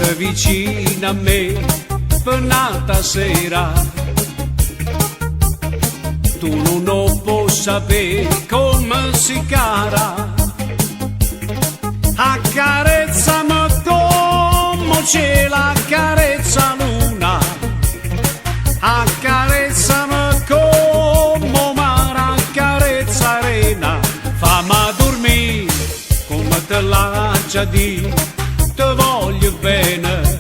stata vicina a me per un'altra sera. Tu non lo puoi sapere come si cara, accarezzami come c'è la carezza luna, accarezzami come mare, accarezza arena, fammi dormire come te l'ha già detto, te voglio bene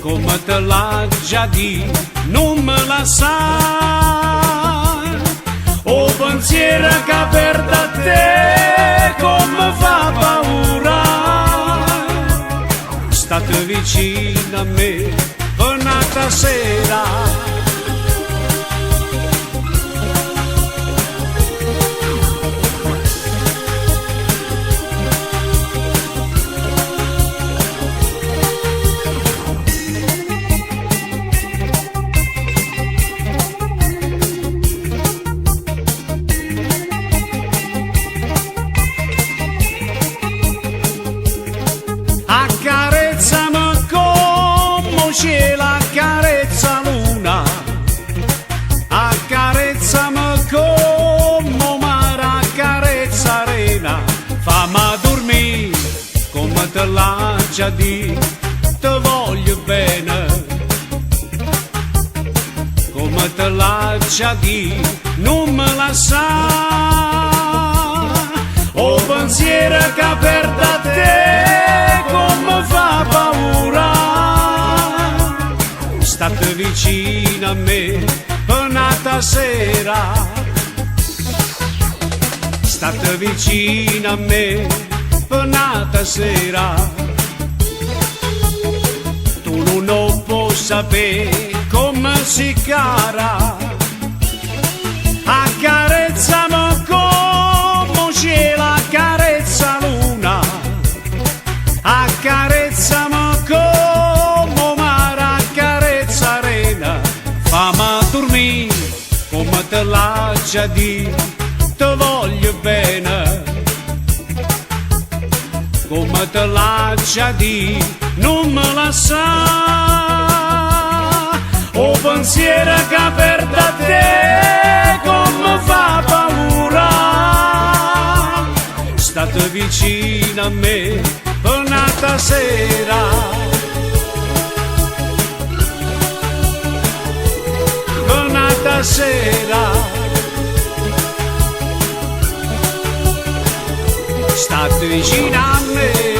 come te l'ha già detto, non me la sai. O pensiero che perdo a te come fa paura, state vicino a me per un'altra sera. Accarezzami come c'è la carezza luna, accarezzami come mare, accarezza arena, fammi dormire come te l'ha già detto, te voglio bene come te l'ha già detto, non me la sai. O pensiero che perdo a te come fa paura, state vicino a me per un'altra sera, state vicino a me per un'altra sera. Tu non lo puoi sapere come si cara, accarezzami come c'è la carezza luna, accarezzami come mare, accarezza arena, fammi dormire come te l'ha già detto, te voglio bene come te l'ha già detto, non me la sa. O pensiero che perdo a te come fa paura, state vicino a me per un'altra sera, per un'altra sera, state vicino a me.